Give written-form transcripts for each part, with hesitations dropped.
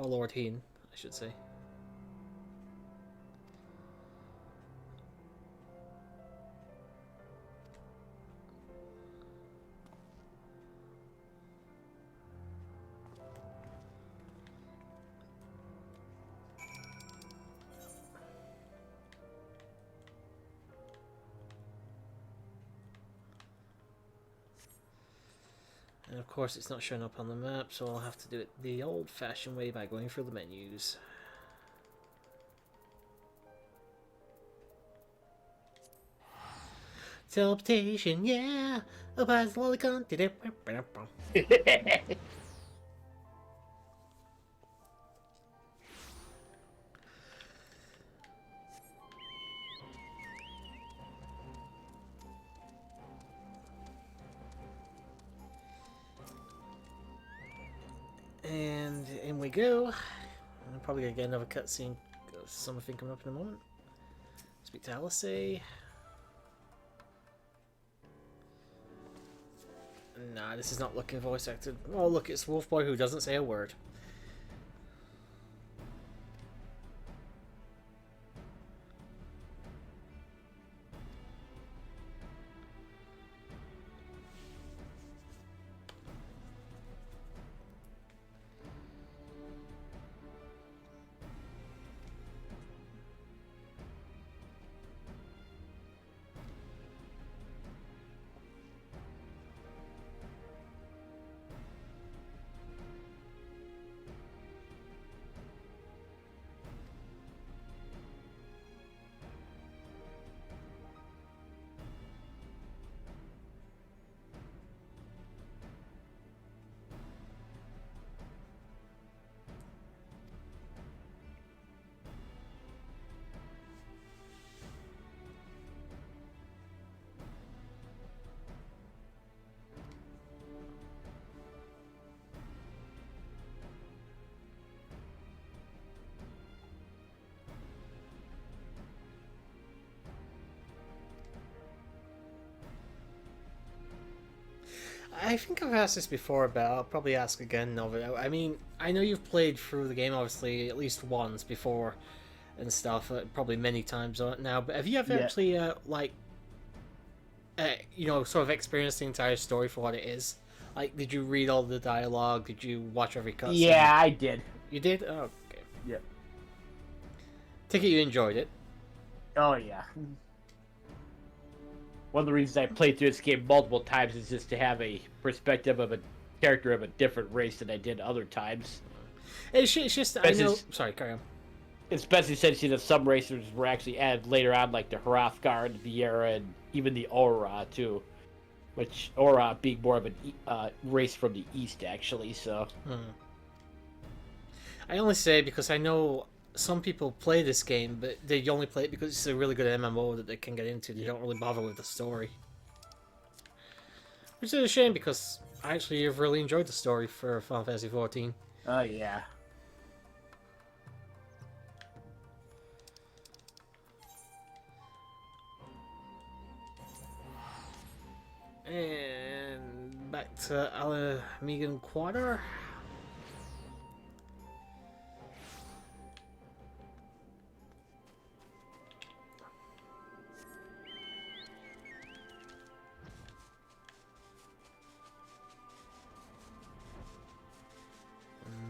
Or Lord Heen, I should say. And of course it's not showing up on the map, so I'll have to do it the old-fashioned way by going through the menus. Teleportation, yeah! Up as the lolicon. And in we go. I'm probably gonna get another cutscene, something coming up in a moment. Speak to Alice. Nah, this is not looking voice acted. Oh, look, it's Wolf Boy who doesn't say a word. I think I've asked this before, but I'll probably ask again. I mean, I know you've played through the game, obviously, at least once before and stuff, probably many times now, but have you ever actually, sort of experienced the entire story for what it is? Like, did you read all the dialogue? Did you watch every cutscene? Yeah, I did. You did? Oh, okay. Yep. Take it you enjoyed it. Oh, yeah. One of the reasons I played through this game multiple times is just to have a perspective of a character of a different race than I did other times. It's just, I know... Sorry, carry on. Especially since, some racers were actually added later on, like the Hrothgar, the Viera, and even the Aura, too. Which, Aura being more of a race from the east, actually, so... I only say because I know some people play this game, but they only play it because it's a really good MMO that they can get into. They don't really bother with the story. Which is a shame because I actually have really enjoyed the story for Final Fantasy XIV. Oh, yeah. And back to Alamegan Quarter.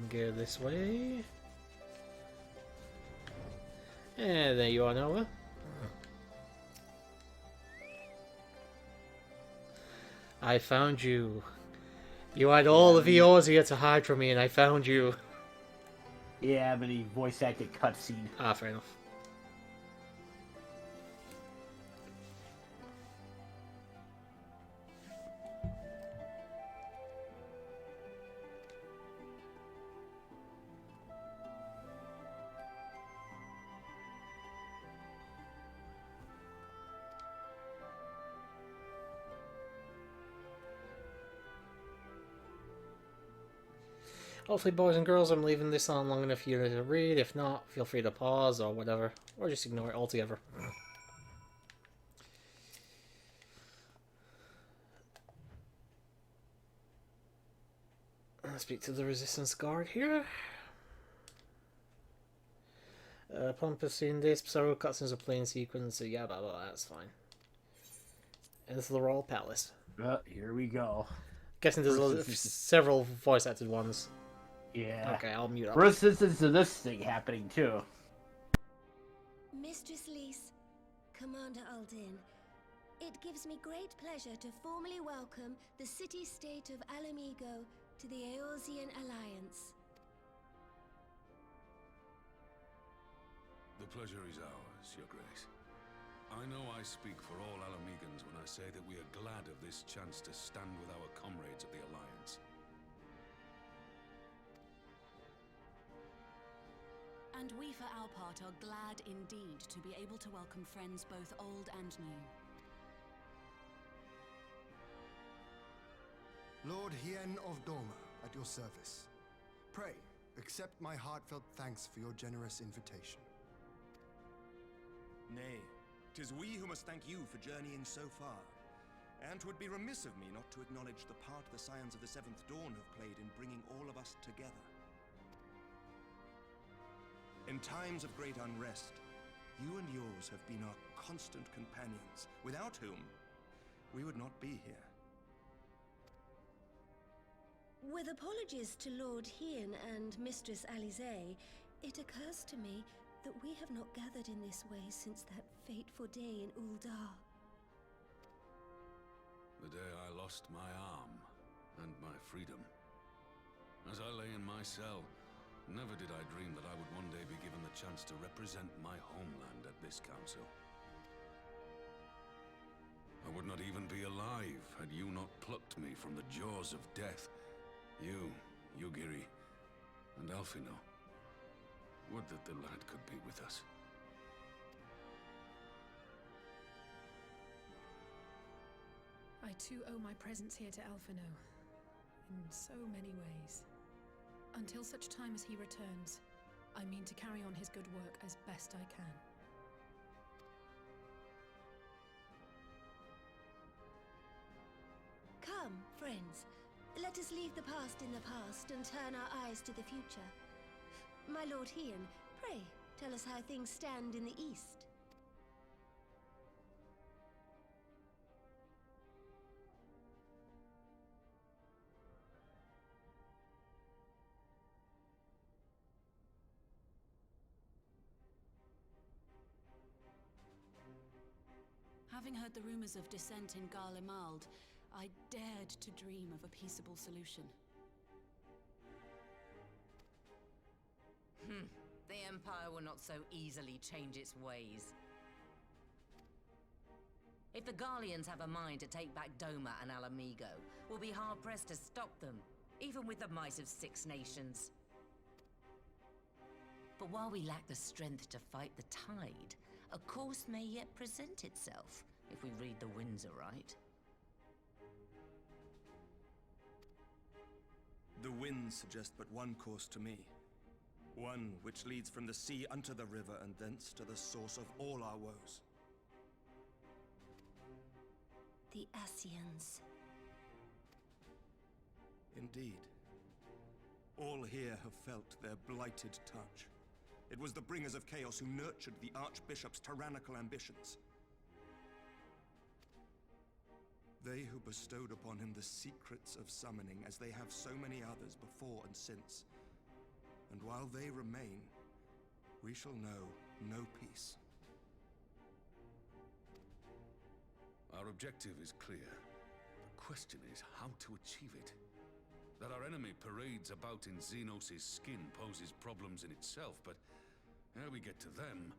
Go this way. And there you are, Noah. I found you. You had all of Eorzea to hide from me, and I found you. Yeah, but he voice acted cutscene. Ah, fair enough. Hopefully, boys and girls, I'm leaving this on long enough for you to read. If not, feel free to pause or whatever. Or just ignore it altogether. I'll speak to the Resistance Guard here. Upon pursuing this, several cutscenes are playing sequence, so yeah, blah, blah, blah, that's fine. Enter the royal palace. Here we go. Guessing there's several voice acted ones. Yeah. Okay, I'll mute up. First instance of this thing happening too. Mistress Lys, Commander Aldin, it gives me great pleasure to formally welcome the city-state of Alamigo to the Eorzean Alliance. The pleasure is ours, Your Grace. I know I speak for all Alamegans when I say that we are glad of this chance to stand with our comrades of the Alliance. And we, for our part, are glad indeed to be able to welcome friends both old and new. Lord Hien of Doma, at your service. Pray, accept my heartfelt thanks for your generous invitation. Nay, 'tis we who must thank you for journeying so far. And 'twould be remiss of me not to acknowledge the part the Scions of the Seventh Dawn have played in bringing all of us together. In times of great unrest, you and yours have been our constant companions, without whom we would not be here. With apologies to Lord Hien and Mistress Alisaie, it occurs to me that we have not gathered in this way since that fateful day in Uldar. The day I lost my arm and my freedom. As I lay in my cell, never did I dream that I would one day be given the chance to represent my homeland at this council. I would not even be alive had you not plucked me from the jaws of death. You, Yugiri, and Alphino. Would that the lad could be with us. I too owe my presence here to Alphino, in so many ways. Until such time as he returns, I mean to carry on his good work as best I can. Come, friends. Let us leave the past in the past and turn our eyes to the future. My Lord Hien, pray, tell us how things stand in the east. Having heard the rumors of dissent in Garlemald, I dared to dream of a peaceable solution. The Empire will not so easily change its ways. If the Garleans have a mind to take back Doma and Alamigo, we'll be hard-pressed to stop them, even with the might of 6 nations. But while we lack the strength to fight the tide, a course may yet present itself, if we read the winds aright. The winds suggest but one course to me. One which leads from the sea unto the river and thence to the source of all our woes. The Ascians. Indeed. All here have felt their blighted touch. It was the bringers of chaos who nurtured the Archbishop's tyrannical ambitions. They who bestowed upon him the secrets of summoning, as they have so many others before and since. And while they remain, we shall know no peace. Our objective is clear. The question is how to achieve it. That our enemy parades about in Xenos' skin poses problems in itself, but ere we get to them,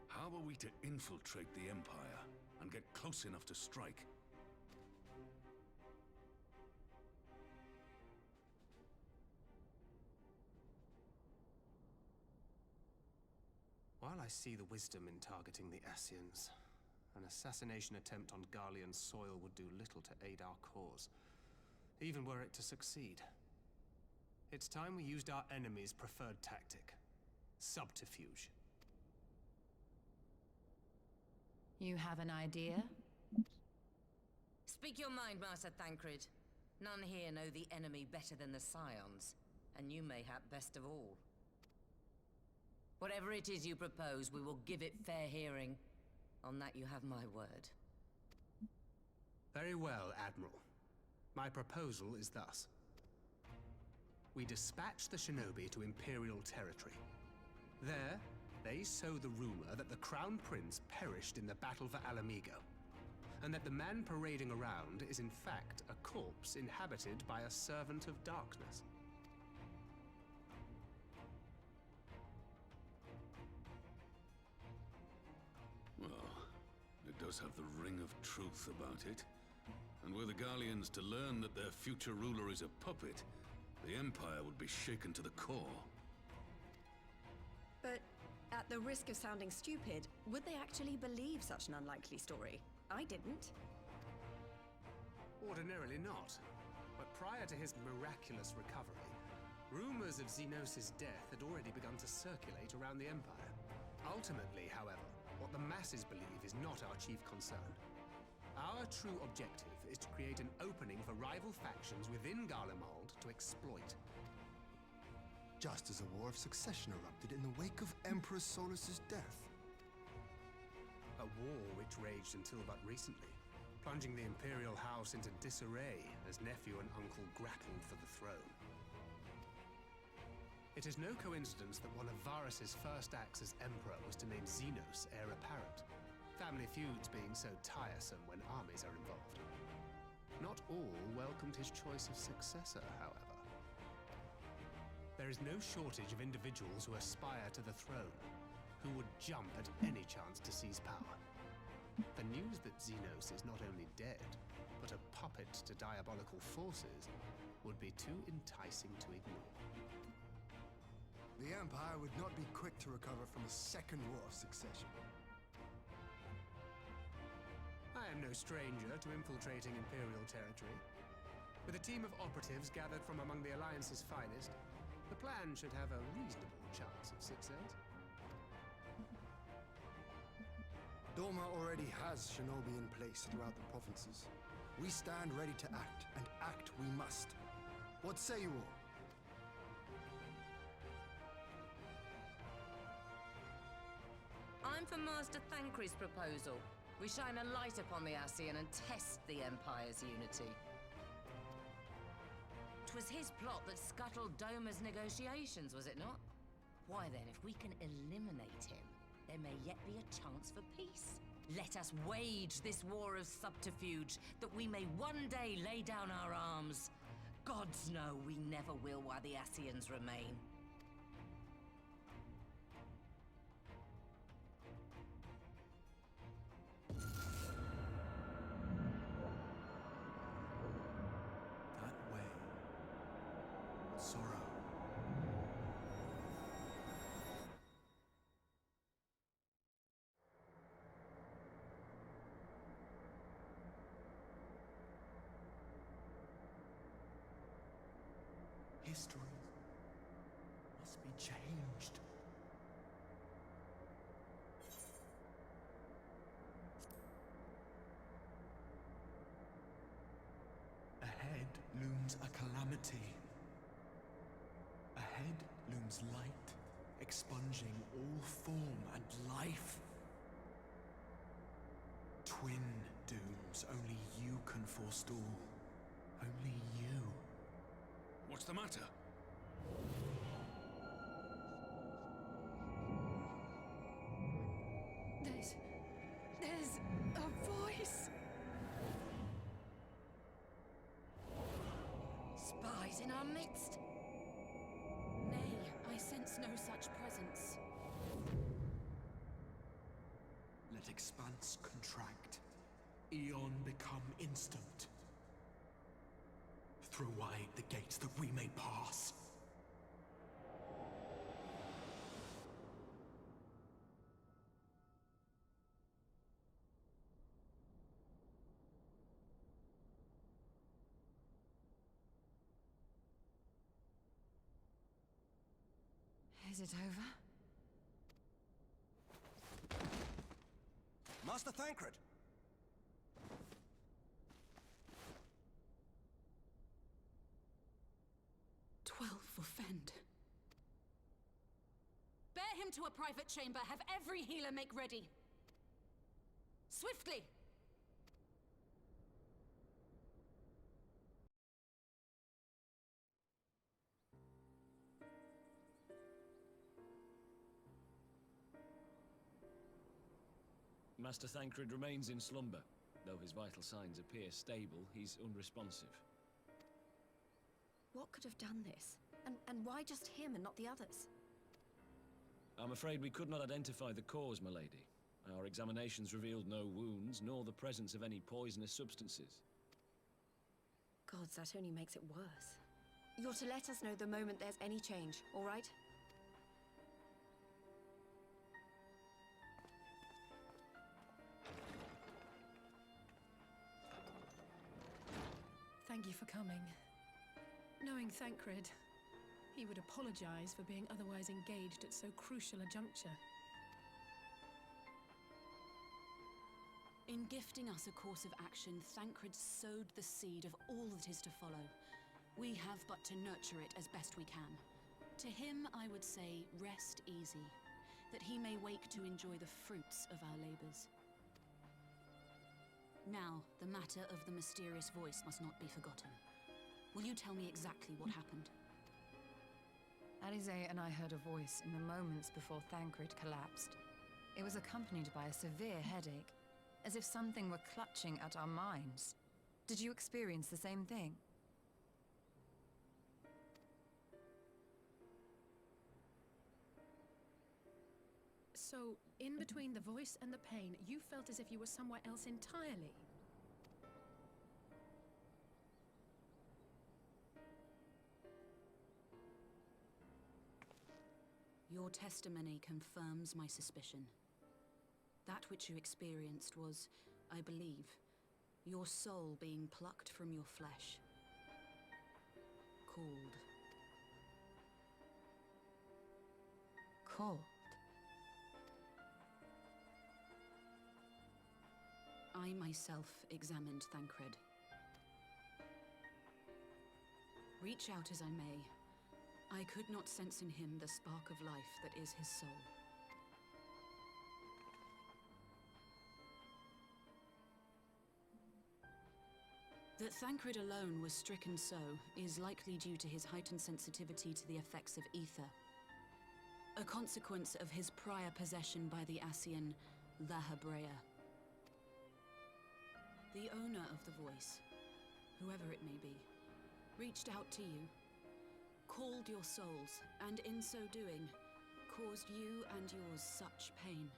how are we to infiltrate the Empire and get close enough to strike? While I see the wisdom in targeting the Ascians, an assassination attempt on Garlean soil would do little to aid our cause, even were it to succeed. It's time we used our enemy's preferred tactic: subterfuge. You have an idea? Speak your mind, Master Thancred. None here know the enemy better than the Scions, and you mayhap best of all. Whatever it is you propose, we will give it fair hearing. On that you have my word. Very well, Admiral. My proposal is thus. We dispatch the shinobi to Imperial territory. There, they sow the rumor that the Crown Prince perished in the battle for Alamigo, and that the man parading around is in fact a corpse inhabited by a servant of darkness. Well, it does have the ring of truth about it. And were the Garleans to learn that their future ruler is a puppet, the Empire would be shaken to the core. But at the risk of sounding stupid, would they actually believe such an unlikely story? I didn't. Ordinarily not. But prior to his miraculous recovery, rumors of Xenos' death had already begun to circulate around the Empire. Ultimately, however, what the masses believe is not our chief concern. Our true objective is to create an opening for rival factions within Garlemald to exploit. Just as a war of succession erupted in the wake of Emperor Solus's death. A war which raged until but recently, plunging the Imperial House into disarray as nephew and uncle grappled for the throne. It is no coincidence that one of Varus's first acts as Emperor was to name Xenos heir apparent. Family feuds being so tiresome when armies are involved. Not all welcomed his choice of successor, however. There is no shortage of individuals who aspire to the throne, who would jump at any chance to seize power. The news that Xenos is not only dead, but a puppet to diabolical forces would be too enticing to ignore. The Empire would not be quick to recover from a second war of succession. I am no stranger to infiltrating Imperial territory. With a team of operatives gathered from among the Alliance's finest, the plan should have a reasonable chance of success. Doma already has shinobi in place throughout the provinces. We stand ready to act, and act we must. What say you all? I'm for Master Thancred's proposal. We shine a light upon the Ascian and test the Empire's unity. 'Twas his plot that scuttled Doma's negotiations, was it not? Why then, if we can eliminate him, there may yet be a chance for peace. Let us wage this war of subterfuge, that we may one day lay down our arms. Gods know we never will while the Ascians remain. That way. Sorrow. History must be changed. Ahead looms a calamity. Ahead looms light, expunging all form and life. Twin dooms only you can forestall. Only you. What's the matter? There's a voice. Spies in our midst? Nay, I sense no such presence. Let expanse contract. Eon become instant. Throw wide the gates that we may pass. Is it over? Master Thancred! 12 for Fend. Bear Get him to a private chamber. Have every healer make ready. Swiftly! Master Thancred remains in slumber. Though his vital signs appear stable, he's unresponsive. What could have done this? And why just him and not the others? I'm afraid we could not identify the cause, my lady. Our examinations revealed no wounds, nor the presence of any poisonous substances. Gods, that only makes it worse. You're to let us know the moment there's any change, all right? Thank you for coming. Knowing Thancred, he would apologize for being otherwise engaged at so crucial a juncture. In gifting us a course of action, Thancred sowed the seed of all that is to follow. We have but to nurture it as best we can. To him, I would say, rest easy, that he may wake to enjoy the fruits of our labors. Now, the matter of the mysterious voice must not be forgotten. Will you tell me exactly what happened? Alize and I heard a voice in the moments before Thancred collapsed. It was accompanied by a severe headache, as if something were clutching at our minds. Did you experience the same thing? So, in between the voice and the pain, you felt as if you were somewhere else entirely. Your testimony confirms my suspicion. That which you experienced was, I believe, your soul being plucked from your flesh. Called. Called? I myself examined Thancred. Reach out as I may, I could not sense in him the spark of life that is his soul. That Thancred alone was stricken so is likely due to his heightened sensitivity to the effects of ether, a consequence of his prior possession by the Ascian, La Hebrea. The owner of the voice, whoever it may be, reached out to you, called your souls, and in so doing, caused you and yours such pain.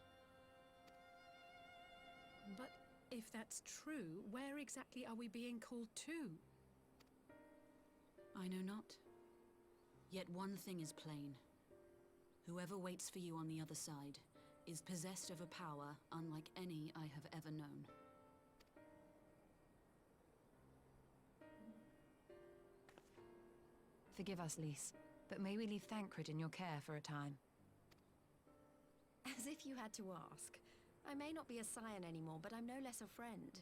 But if that's true, where exactly are we being called to? I know not. Yet one thing is plain. Whoever waits for you on the other side is possessed of a power unlike any I have ever known. Forgive us, Lys, but may we leave Thancred in your care for a time? As if you had to ask. I may not be a scion anymore, but I'm no less a friend.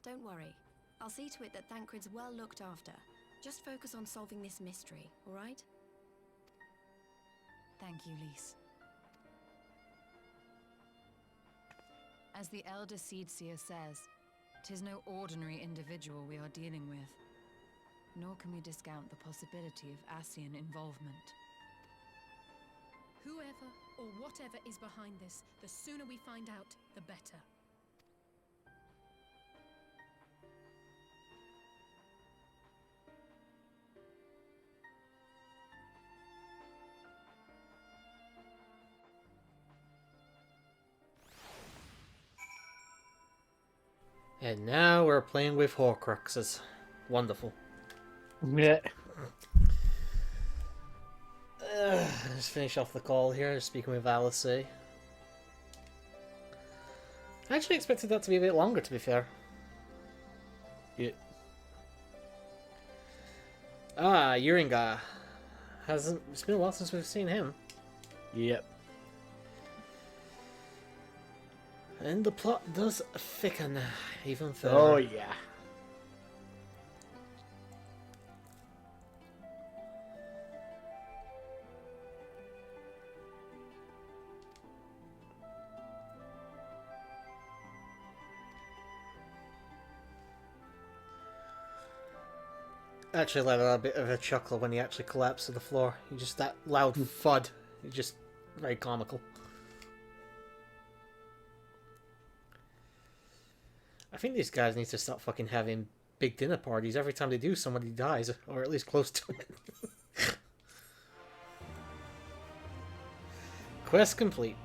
Don't worry. I'll see to it that Thancred's well looked after. Just focus on solving this mystery, all right? Thank you, Lys. As the Elder Seedseer says, 'tis no ordinary individual we are dealing with. Nor can we discount the possibility of Ascian involvement. Whoever or whatever is behind this, the sooner we find out, the better. And now we're playing with Horcruxes. Wonderful. Yeah. Let's finish off the call here, speaking with Alice. I actually expected that to be a bit longer, to be fair. Yeah. Yuringa. It's been a while since we've seen him. Yep. And the plot does thicken even further. Oh, yeah. actually let out a bit of a chuckle when he actually collapsed to the floor. He just that loud thud. It's just very comical. I think these guys need to stop fucking having big dinner parties every time they do. Somebody dies, or at least close to it. Quest complete.